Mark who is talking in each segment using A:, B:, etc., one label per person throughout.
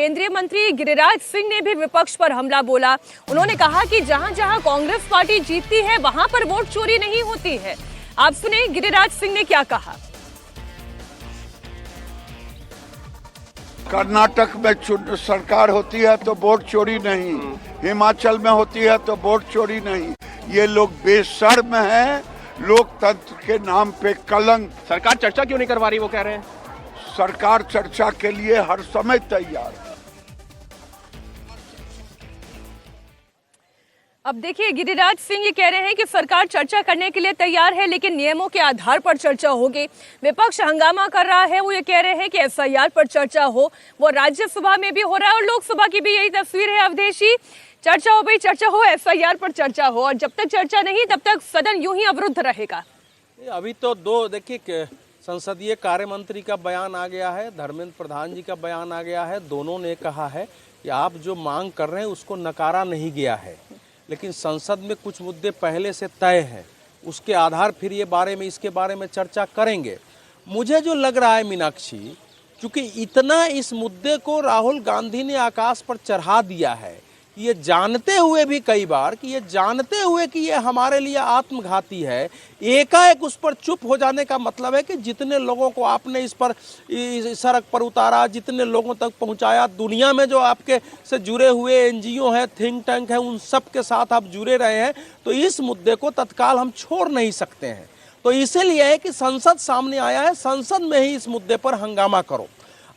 A: केंद्रीय मंत्री गिरिराज सिंह ने भी विपक्ष पर हमला बोला। उन्होंने कहा कि जहां जहां कांग्रेस पार्टी जीतती है वहां पर वोट चोरी नहीं होती है। आप सुने गिरिराज सिंह ने क्या कहा।
B: कर्नाटक में सरकार होती है तो वोट चोरी नहीं, हिमाचल में होती है तो वोट चोरी नहीं। ये लोग बेशर्म हैं, लोकतंत्र के नाम पे कलंक।
C: सरकार चर्चा क्यों नहीं करवा रही, वो कह रहे हैं।
B: सरकार चर्चा के लिए हर समय तैयार है।
A: अब देखिए, गिरिराज सिंह ये कह रहे हैं कि सरकार चर्चा करने के लिए तैयार है, लेकिन नियमों के आधार पर चर्चा होगी। विपक्ष हंगामा कर रहा है, वो ये कह रहे हैं कि एसआईआर पर चर्चा हो। वो राज्यसभा में भी हो रहा है और लोकसभा की भी यही तस्वीर है। अवधेशी, चर्चा हो भाई, चर्चा हो, एसआईआर पर चर्चा हो, और जब तक चर्चा नहीं तब तक सदन यूं ही अवरुद्ध रहेगा।
D: अभी तो देखिए, संसदीय कार्य मंत्री का बयान आ गया है, धर्मेंद्र प्रधान जी का बयान आ गया है। दोनों ने कहा है कि आप जो मांग कर रहे हैं उसको नकारा नहीं गया है, लेकिन संसद में कुछ मुद्दे पहले से तय हैं, उसके आधार फिर इसके बारे में चर्चा करेंगे। मुझे जो लग रहा है मीनाक्षी, क्योंकि इतना इस मुद्दे को राहुल गांधी ने आकाश पर चढ़ा दिया है, ये जानते हुए भी कई बार कि ये हमारे लिए आत्मघाती है, एकाएक उस पर चुप हो जाने का मतलब है कि जितने लोगों को आपने इस सड़क पर उतारा, जितने लोगों तक पहुंचाया, दुनिया में जो आपके से जुड़े हुए एनजीओ हैं, थिंक टैंक हैं, उन सब के साथ आप जुड़े रहे हैं, तो इस मुद्दे को तत्काल हम छोड़ नहीं सकते हैं। तो इसीलिए है कि संसद सामने आया है, संसद में ही इस मुद्दे पर हंगामा करो।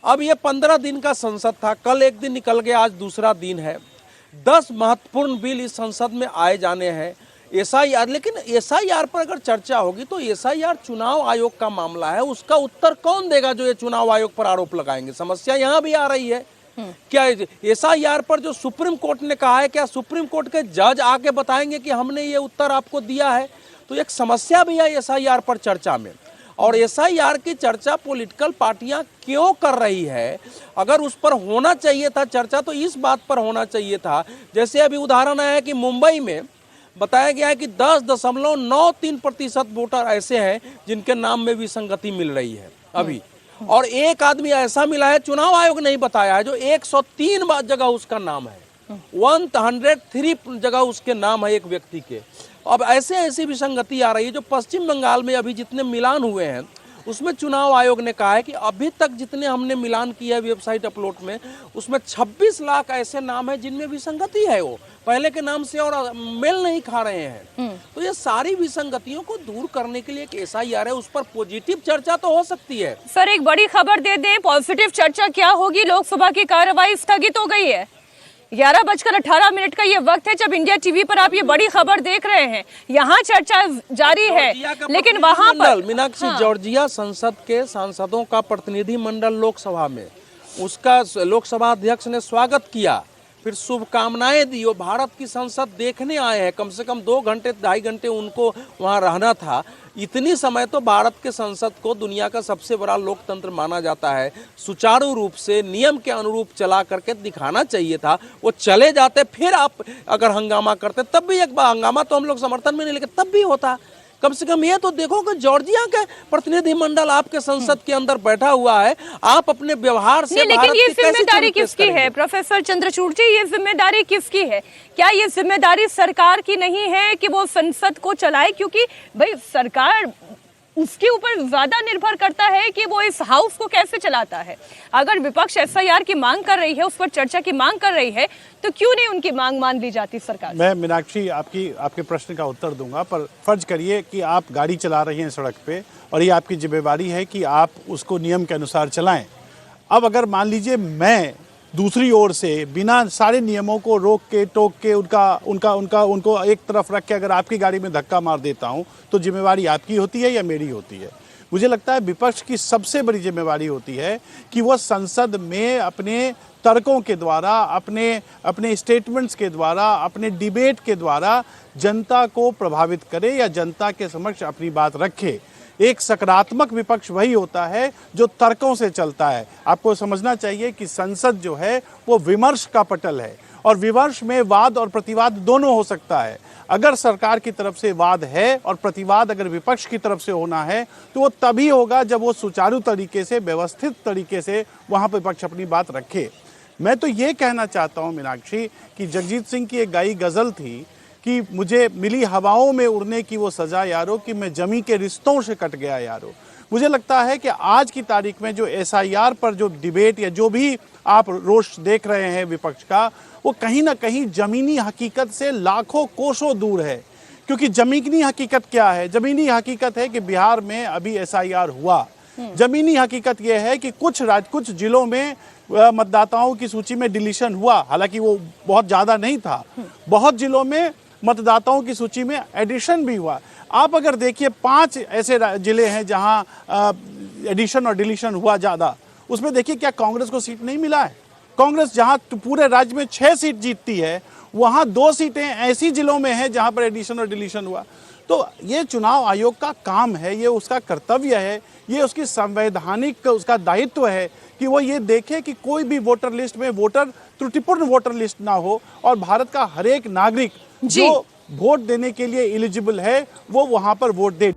D: अब ये 15 दिन का संसद था, कल एक दिन निकल गया, आज दूसरा दिन है। 10 महत्वपूर्ण बिल इस संसद में आए जाने हैं। एसआईआर, लेकिन एसआईआर पर अगर चर्चा होगी तो एसआईआर चुनाव आयोग का मामला है, उसका उत्तर कौन देगा जो ये चुनाव आयोग पर आरोप लगाएंगे। समस्या यहाँ भी आ रही है। क्या एसआईआर पर जो सुप्रीम कोर्ट ने कहा है, क्या सुप्रीम कोर्ट के जज आके बताएंगे कि हमने ये उत्तर आपको दिया है? तो एक समस्या भी है एसआईआर पर चर्चा में। और एसआईआर की चर्चा पॉलिटिकल पार्टियां क्यों कर रही है? अगर उस पर होना चाहिए था चर्चा तो इस बात पर होना चाहिए था, जैसे अभी उदाहरण आया कि मुंबई में बताया गया है कि 10.93% वोटर ऐसे हैं जिनके नाम में विसंगति मिल रही है अभी, और एक आदमी ऐसा मिला है, चुनाव आयोग नहीं बताया है, जो 103 जगह उसका नाम है, 103 जगह उसके नाम है एक व्यक्ति के। अब ऐसी विसंगति आ रही है। जो पश्चिम बंगाल में अभी जितने मिलान हुए हैं उसमें चुनाव आयोग ने कहा है कि अभी तक जितने हमने मिलान किया है वेबसाइट अपलोड में, उसमें 26 लाख ऐसे नाम है जिनमें विसंगति है, वो पहले के नाम से और मेल नहीं खा रहे हैं। तो ये सारी विसंगतियों को दूर करने के लिए एक एसआईआर है, उस पर पॉजिटिव चर्चा तो हो सकती है।
A: सर, एक बड़ी खबर दे दें, पॉजिटिव चर्चा क्या होगी? लोकसभा की कार्यवाही स्थगित हो गई है। 11:18 का ये वक्त है जब इंडिया टीवी पर आप ये बड़ी खबर देख रहे हैं। यहाँ चर्चा जारी है, लेकिन वहाँ पर
D: मीनाक्षी, जॉर्जिया संसद के सांसदों का प्रतिनिधि मंडल लोकसभा में, उसका लोकसभा अध्यक्ष ने स्वागत किया, फिर शुभकामनाएं दी। वो भारत की संसद देखने आए हैं, कम से कम 2 घंटे 2.5 घंटे उनको वहाँ रहना था। इतनी समय तो भारत के संसद को दुनिया का सबसे बड़ा लोकतंत्र माना जाता है, सुचारू रूप से नियम के अनुरूप चला करके दिखाना चाहिए था। वो चले जाते, फिर आप अगर हंगामा करते, तब भी एक बार हंगामा तो हम लोग समर्थन में नहीं, लेकिन तब भी होता। कम से कम ये तो देखो कि जॉर्जिया के प्रतिनिधि मंडल आपके संसद के अंदर बैठा हुआ है, आप अपने व्यवहार से
A: लेकिन ये जिम्मेदारी किसकी है प्रोफेसर चंद्रचूड़ जी? ये जिम्मेदारी किसकी है? क्या ये जिम्मेदारी सरकार की नहीं है कि वो संसद को चलाए? क्योंकि भाई सरकार, उसके ऊपर ज्यादा निर्भर करता है कि वो इस हाउस को कैसे चलाता है। अगर विपक्ष एसआईआर की मांग कर रही है, उस पर चर्चा की मांग कर रही है, तो क्यों नहीं उनकी मांग मान ली जाती सरकार?
E: मैं मीनाक्षी आपके प्रश्न का उत्तर दूंगा, पर फर्ज करिए कि आप गाड़ी चला रही हैं सड़क पे और ये आपकी जिम्मेवारी है कि आप उसको नियम के अनुसार चलाएं। अब अगर मान लीजिए मैं दूसरी ओर से बिना सारे नियमों को रोक के टोक के उनको एक तरफ रख के अगर आपकी गाड़ी में धक्का मार देता हूं, तो जिम्मेवारी आपकी होती है या मेरी होती है? मुझे लगता है विपक्ष की सबसे बड़ी जिम्मेवारी होती है कि वह संसद में अपने तर्कों के द्वारा, अपने स्टेटमेंट्स के द्वारा, अपने डिबेट के द्वारा जनता को प्रभावित करे या जनता के समक्ष अपनी बात रखे। एक सकारात्मक विपक्ष वही होता है जो तर्कों से चलता है। आपको समझना चाहिए कि संसद जो है वो विमर्श का पटल है, और विमर्श में वाद और प्रतिवाद दोनों हो सकता है। अगर सरकार की तरफ से वाद है और प्रतिवाद अगर विपक्ष की तरफ से होना है, तो वो तभी होगा जब वो सुचारू तरीके से, व्यवस्थित तरीके से वहाँ पर विपक्ष अपनी बात रखे। मैं तो ये कहना चाहता हूँ मीनाक्षी कि जगजीत सिंह की एक गाई गजल थी कि मुझे मिली हवाओं में उड़ने की वो सजा यारो कि मैं जमी के रिश्तों से कट गया यारो। मुझे लगता है कि आज की तारीख में जो SIR पर जो डिबेट या जो भी आप रोष देख रहे हैं विपक्ष का, वो कहीं ना कहीं जमीनी हकीकत से लाखों कोसों दूर है। क्योंकि जमीनी हकीकत क्या है? जमीनी हकीकत है कि बिहार में अभी SIR हुआ। जमीनी हकीकत यह है कि कुछ जिलों में मतदाताओं की सूची में डिलीशन हुआ, हालांकि वो बहुत ज़्यादा नहीं था। बहुत जिलों में मतदाताओं की सूची में एडिशन भी हुआ। आप अगर देखिए 5 ऐसे जिले हैं जहां एडिशन और डिलीशन हुआ ज़्यादा, उसमें देखिए क्या कांग्रेस को सीट नहीं मिला है? कांग्रेस जहां पूरे राज्य में 6 सीट जीतती है, वहां 2 सीटें ऐसी जिलों में हैं जहां पर एडिशन और डिलीशन हुआ। तो ये चुनाव आयोग का काम है, ये उसका कर्तव्य है, ये उसकी संवैधानिक उसका दायित्व है कि वो ये देखे कि कोई भी वोटर लिस्ट में त्रुटिपूर्ण वोटर लिस्ट ना हो और भारत का हर एक नागरिक जो वोट देने के लिए एलिजिबल है वो वहां पर वोट दे।